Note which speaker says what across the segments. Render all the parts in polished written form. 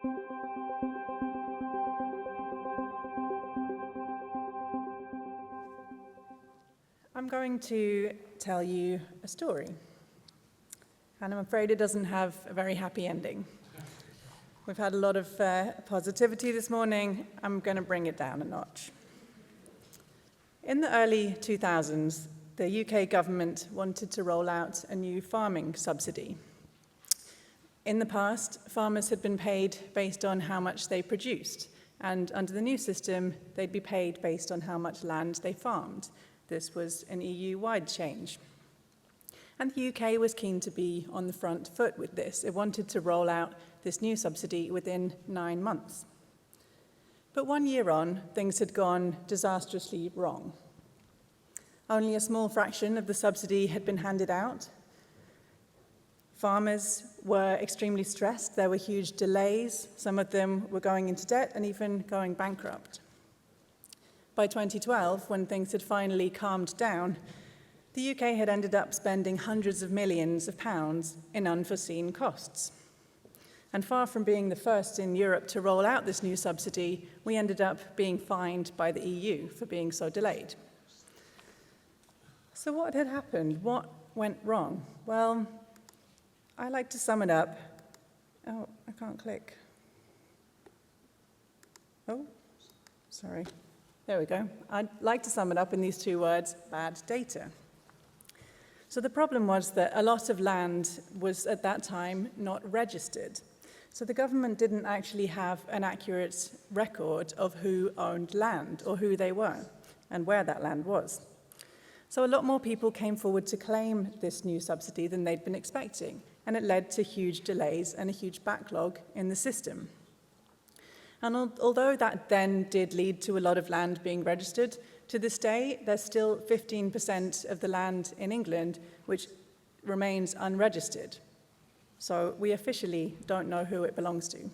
Speaker 1: I'm going to tell you a story, and I'm afraid it doesn't have a very happy ending. We've had a lot of positivity this morning. I'm going to bring it down a notch. In the early 2000s, the UK government wanted to roll out a new farming subsidy. In the past, farmers had been paid based on how much they produced, and under the new system, they'd be paid based on how much land they farmed. This was an EU-wide change. And the UK was keen to be on the front foot with this. It wanted to roll out this new subsidy within 9 months. But 1 year on, things had gone disastrously wrong. Only a small fraction of the subsidy had been handed out. Farmers were extremely stressed. There were huge delays. Some of them were going into debt and even going bankrupt. By 2012, when things had finally calmed down, the UK had ended up spending hundreds of millions of pounds in unforeseen costs. And far from being the first in Europe to roll out this new subsidy, we ended up being fined by the EU for being so delayed. So what had happened? What went wrong? Well, I like to sum it up. Oh, I can't click. Oh, sorry. There we go. I'd like to sum it up in these 2 words: bad data. So the problem was that a lot of land was at that time not registered. So the government didn't actually have an accurate record of who owned land or who they were and where that land was. So a lot more people came forward to claim this new subsidy than they'd been expecting, and it led to huge delays and a huge backlog in the system. And although that then did lead to a lot of land being registered, to this day, there's still 15% of the land in England which remains unregistered. So we officially don't know who it belongs to.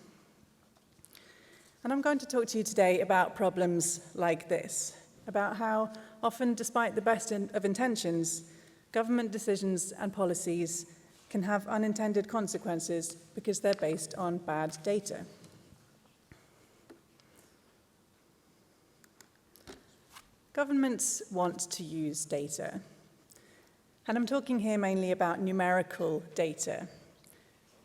Speaker 1: And I'm going to talk to you today about problems like this, about how often, despite the best of intentions, government decisions and policies can have unintended consequences because they're based on bad data. Governments want to use data, and I'm talking here mainly about numerical data.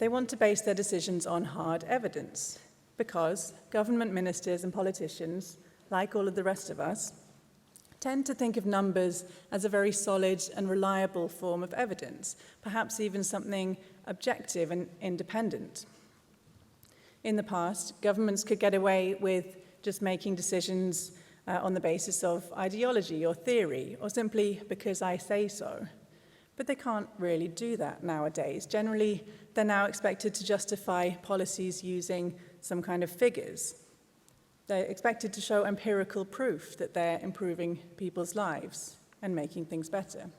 Speaker 1: They want to base their decisions on hard evidence because government ministers and politicians, like all of the rest of us, tend to think of numbers as a very solid and reliable form of evidence, perhaps even something objective and independent. In the past, governments could get away with just making decisions on the basis of ideology or theory, or simply because I say so. But they can't really do that nowadays. Generally, they're now expected to justify policies using some kind of figures. They're expected to show empirical proof that they're improving people's lives and making things better.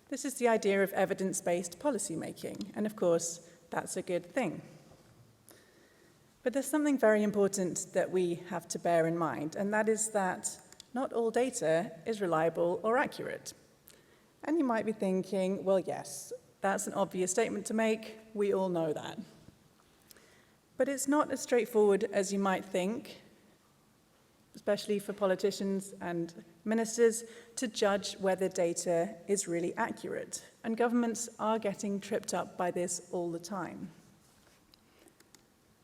Speaker 1: This is the idea of evidence-based policymaking, and of course, that's a good thing. But there's something very important that we have to bear in mind, and that is that not all data is reliable or accurate. And you might be thinking, well, yes, that's an obvious statement to make. We all know that. But it's not as straightforward as you might think, especially for politicians and ministers, to judge whether data is really accurate. And governments are getting tripped up by this all the time.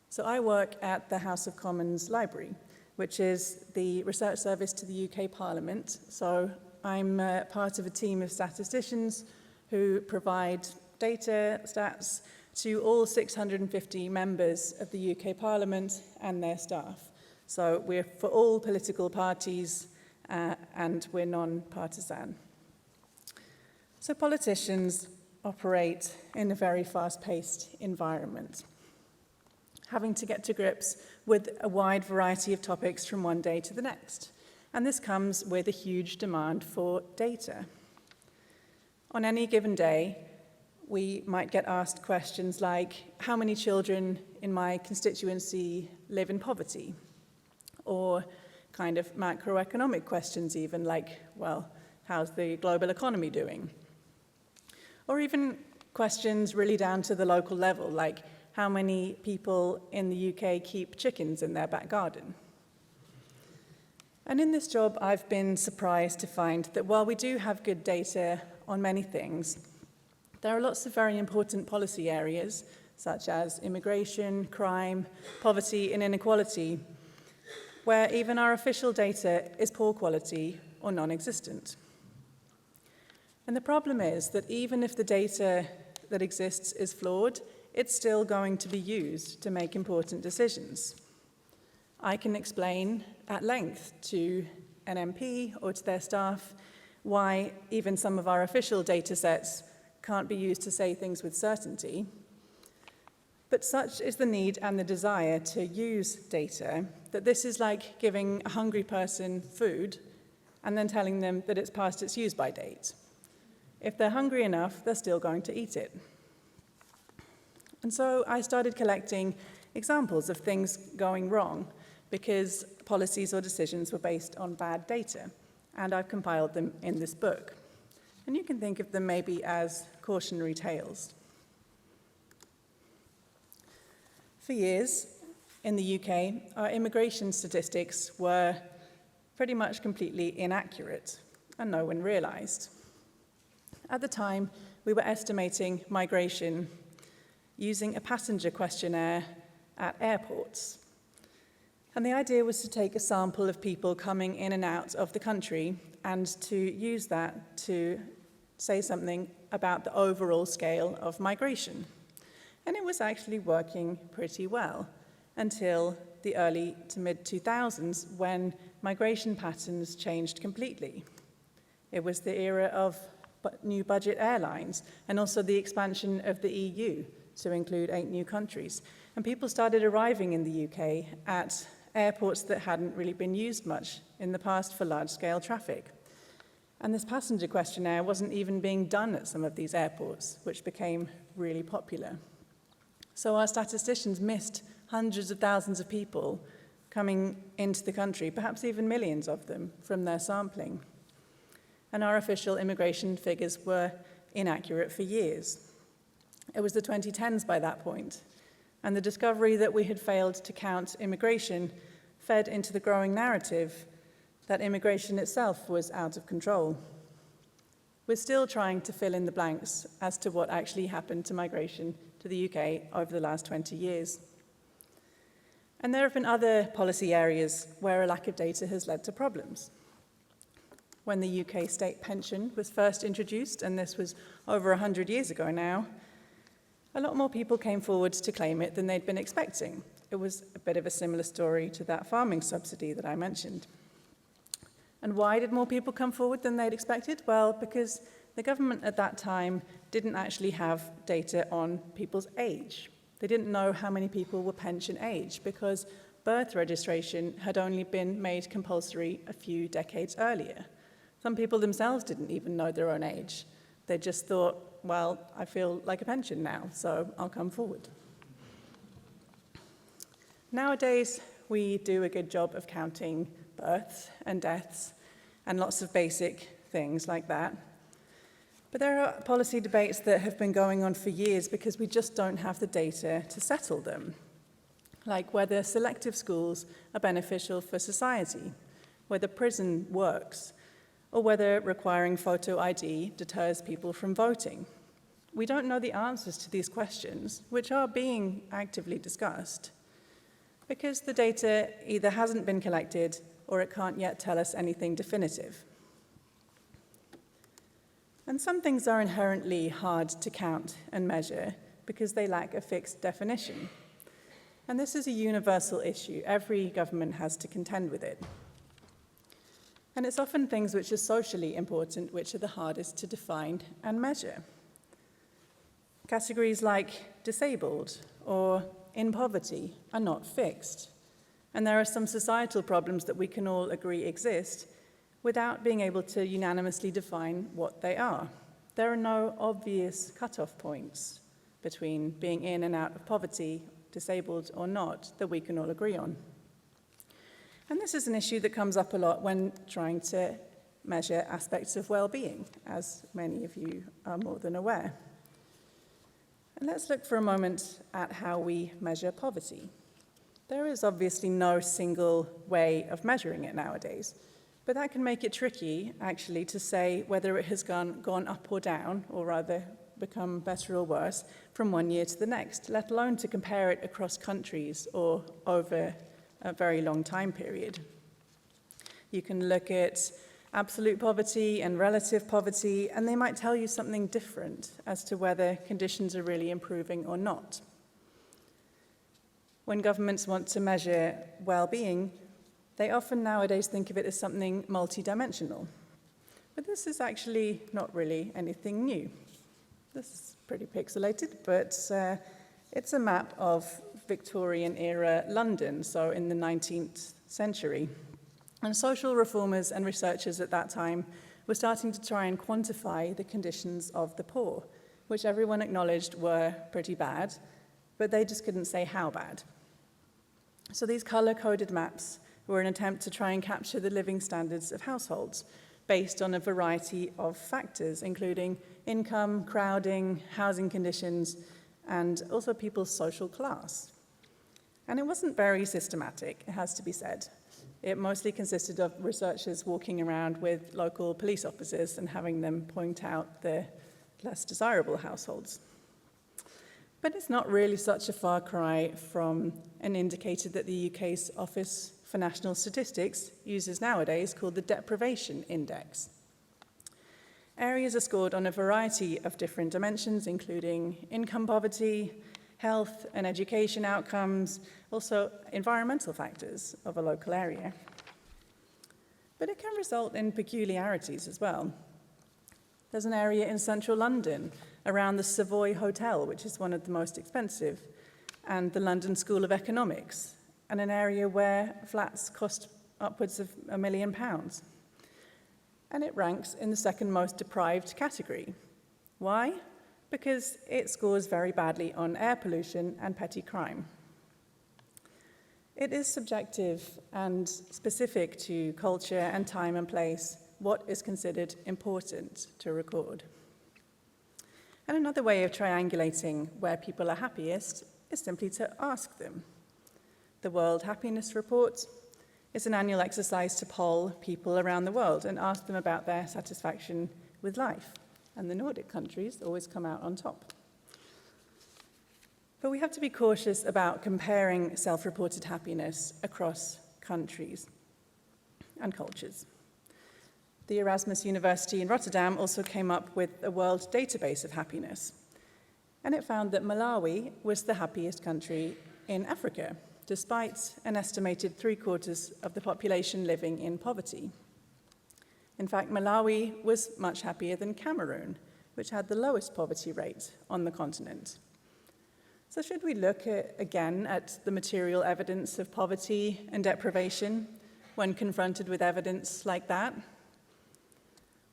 Speaker 1: So I work at the House of Commons Library, which is the research service to the UK Parliament. So I'm part of a team of statisticians who provide data, stats, to all 650 members of the UK Parliament and their staff. So we're for all political parties and we're non-partisan. So politicians operate in a very fast-paced environment, having to get to grips with a wide variety of topics from one day to the next. And this comes with a huge demand for data. On any given day, we might get asked questions like, how many children in my constituency live in poverty? Or kind of macroeconomic questions even, like, well, how's the global economy doing? Or even questions really down to the local level, like, how many people in the UK keep chickens in their back garden. And in this job, I've been surprised to find that while we do have good data on many things, there are lots of very important policy areas, such as immigration, crime, poverty, and inequality, where even our official data is poor quality or non-existent. And the problem is that even if the data that exists is flawed, it's still going to be used to make important decisions. I can explain at length to an MP or to their staff why even some of our official data sets can't be used to say things with certainty. But such is the need and the desire to use data that this is like giving a hungry person food and then telling them that it's past its use-by date. If they're hungry enough, they're still going to eat it. And so I started collecting examples of things going wrong because policies or decisions were based on bad data, and I've compiled them in this book. And you can think of them maybe as cautionary tales. For years, in the UK, our immigration statistics were pretty much completely inaccurate, and no one realized. At the time, we were estimating migration using a passenger questionnaire at airports. And the idea was to take a sample of people coming in and out of the country and to use that to say something about the overall scale of migration. And it was actually working pretty well until the early to mid-2000s when migration patterns changed completely. It was the era of new budget airlines and also the expansion of the EU to include 8 new countries. And people started arriving in the UK at airports that hadn't really been used much in the past for large-scale traffic. And this passenger questionnaire wasn't even being done at some of these airports, which became really popular. So our statisticians missed hundreds of thousands of people coming into the country, perhaps even millions of them, from their sampling. And our official immigration figures were inaccurate for years. It was the 2010s by that point, and the discovery that we had failed to count immigration fed into the growing narrative that immigration itself was out of control. We're still trying to fill in the blanks as to what actually happened to migration to the UK over the last 20 years. And there have been other policy areas where a lack of data has led to problems. When the UK state pension was first introduced, and this was over 100 years ago now, a lot more people came forward to claim it than they'd been expecting. It was a bit of a similar story to that farming subsidy that I mentioned. And why did more people come forward than they'd expected? Well, because the government at that time didn't actually have data on people's age. They didn't know how many people were pension age because birth registration had only been made compulsory a few decades earlier. Some people themselves didn't even know their own age. They just thought, well, I feel like a pension now, so I'll come forward. Nowadays, we do a good job of counting births and deaths and lots of basic things like that. But there are policy debates that have been going on for years because we just don't have the data to settle them, like whether selective schools are beneficial for society, whether prison works, or whether requiring photo ID deters people from voting. We don't know the answers to these questions, which are being actively discussed, because the data either hasn't been collected or it can't yet tell us anything definitive. And some things are inherently hard to count and measure because they lack a fixed definition. And this is a universal issue. Every government has to contend with it. And it's often things which are socially important which are the hardest to define and measure. Categories like disabled or in poverty are not fixed. And there are some societal problems that we can all agree exist without being able to unanimously define what they are. There are no obvious cutoff points between being in and out of poverty, disabled or not, that we can all agree on. And this is an issue that comes up a lot when trying to measure aspects of well-being, as many of you are more than aware. And let's look for a moment at how we measure poverty. There is obviously no single way of measuring it nowadays, but that can make it tricky, actually, to say whether it has gone up or down, or rather become better or worse, from one year to the next, let alone to compare it across countries or over a very long time period. You can look at absolute poverty and relative poverty, and they might tell you something different as to whether conditions are really improving or not. When governments want to measure well-being, they often nowadays think of it as something multidimensional. But this is actually not really anything new. This is pretty pixelated, but it's a map of Victorian-era London, so in the 19th century. And social reformers and researchers at that time were starting to try and quantify the conditions of the poor, which everyone acknowledged were pretty bad, but they just couldn't say how bad. So these color-coded maps were an attempt to try and capture the living standards of households based on a variety of factors, including income, crowding, housing conditions, and also people's social class. And it wasn't very systematic, it has to be said. It mostly consisted of researchers walking around with local police officers and having them point out the less desirable households. But it's not really such a far cry from an indicator that the UK's Office for National Statistics uses nowadays, called the Deprivation Index. Areas are scored on a variety of different dimensions, including income poverty, health and education outcomes, also environmental factors of a local area. But it can result in peculiarities as well. There's an area in central London around the Savoy Hotel, which is one of the most expensive, and the London School of Economics, and an area where flats cost upwards of £1 million. And it ranks in the second most deprived category. Why? Because it scores very badly on air pollution and petty crime. It is subjective and specific to culture and time and place what is considered important to record. And another way of triangulating where people are happiest is simply to ask them. The World Happiness Report is an annual exercise to poll people around the world and ask them about their satisfaction with life. And the Nordic countries always come out on top. But we have to be cautious about comparing self-reported happiness across countries and cultures. The Erasmus University in Rotterdam also came up with a world database of happiness, and it found that Malawi was the happiest country in Africa, despite an estimated 3/4 of the population living in poverty. In fact, Malawi was much happier than Cameroon, which had the lowest poverty rate on the continent. So should we look again at the material evidence of poverty and deprivation when confronted with evidence like that?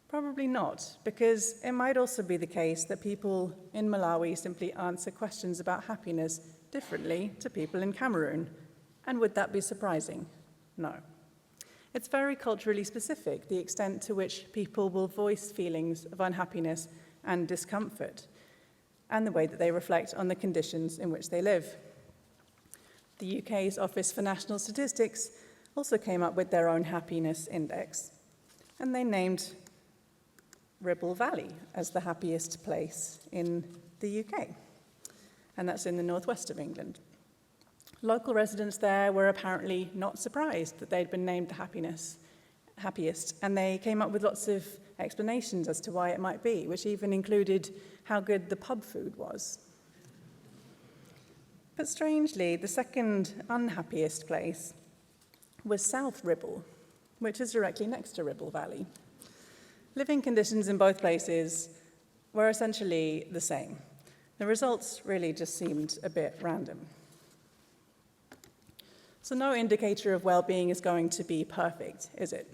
Speaker 1: Probably not, because it might also be the case that people in Malawi simply answer questions about happiness differently to people in Cameroon. And would that be surprising? No. It's very culturally specific, the extent to which people will voice feelings of unhappiness and discomfort, and the way that they reflect on the conditions in which they live. The UK's Office for National Statistics also came up with their own happiness index, and they named Ribble Valley as the happiest place in the UK, and that's in the northwest of England. Local residents there were apparently not surprised that they'd been named the happiest, and they came up with lots of explanations as to why it might be, which even included how good the pub food was. But strangely, the second unhappiest place was South Ribble, which is directly next to Ribble Valley. Living conditions in both places were essentially the same. The results really just seemed a bit random. So no indicator of well-being is going to be perfect, is it?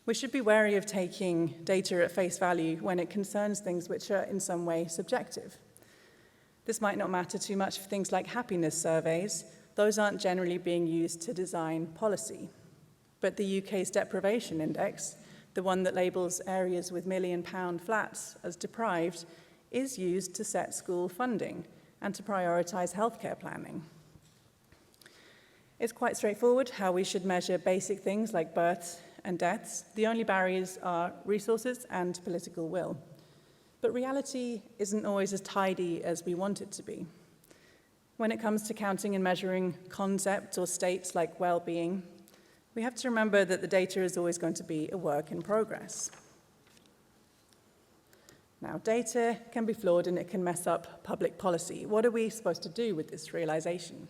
Speaker 1: We should be wary of taking data at face value when it concerns things which are in some way subjective. This might not matter too much for things like happiness surveys. Those aren't generally being used to design policy. But the UK's deprivation index, the one that labels areas with £1 million flats as deprived, is used to set school funding and to prioritise healthcare planning. It's quite straightforward how we should measure basic things like births and deaths. The only barriers are resources and political will. But reality isn't always as tidy as we want it to be. When it comes to counting and measuring concepts or states like well-being, we have to remember that the data is always going to be a work in progress. Now, data can be flawed and it can mess up public policy. What are we supposed to do with this realization?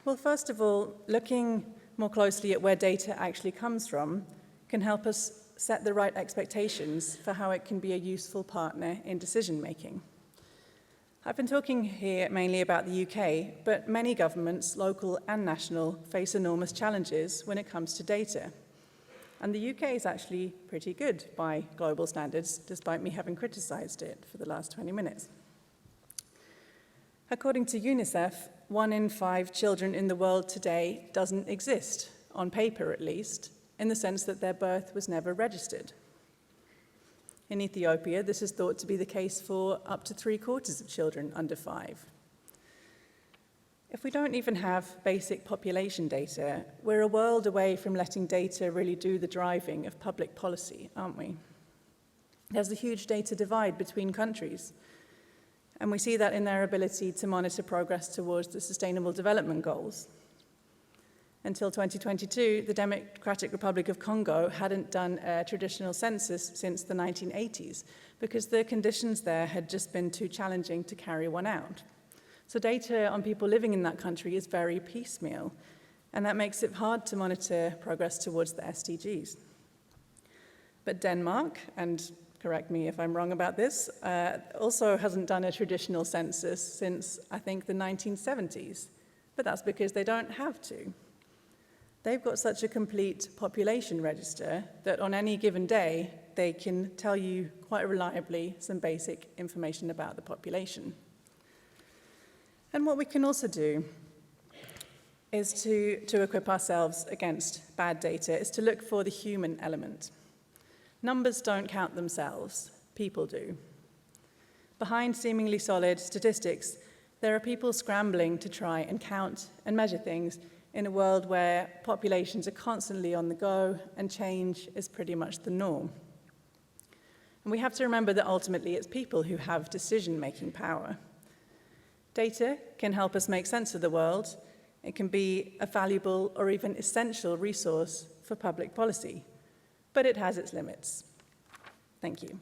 Speaker 1: Well, first of all, looking more closely at where data actually comes from can help us set the right expectations for how it can be a useful partner in decision-making. I've been talking here mainly about the UK, but many governments, local and national, face enormous challenges when it comes to data. And the UK is actually pretty good by global standards, despite me having criticised it for the last 20 minutes. According to UNICEF, 1 in 5 children in the world today doesn't exist, on paper at least, in the sense that their birth was never registered. In Ethiopia, this is thought to be the case for up to 3/4 of children under 5. If we don't even have basic population data, we're a world away from letting data really do the driving of public policy, aren't we? There's a huge data divide between countries, and we see that in their ability to monitor progress towards the Sustainable Development Goals. Until 2022, the Democratic Republic of Congo hadn't done a traditional census since the 1980s because the conditions there had just been too challenging to carry one out. So data on people living in that country is very piecemeal, and that makes it hard to monitor progress towards the SDGs. But Denmark, and correct me if I'm wrong about this, also hasn't done a traditional census since, I think, the 1970s. But that's because they don't have to. They've got such a complete population register that on any given day, they can tell you quite reliably some basic information about the population. And what we can also do is to equip ourselves against bad data, is to look for the human element. Numbers don't count themselves, people do. Behind seemingly solid statistics, there are people scrambling to try and count and measure things in a world where populations are constantly on the go and change is pretty much the norm. And we have to remember that ultimately it's people who have decision-making power. Data can help us make sense of the world. It can be a valuable or even essential resource for public policy, but it has its limits. Thank you.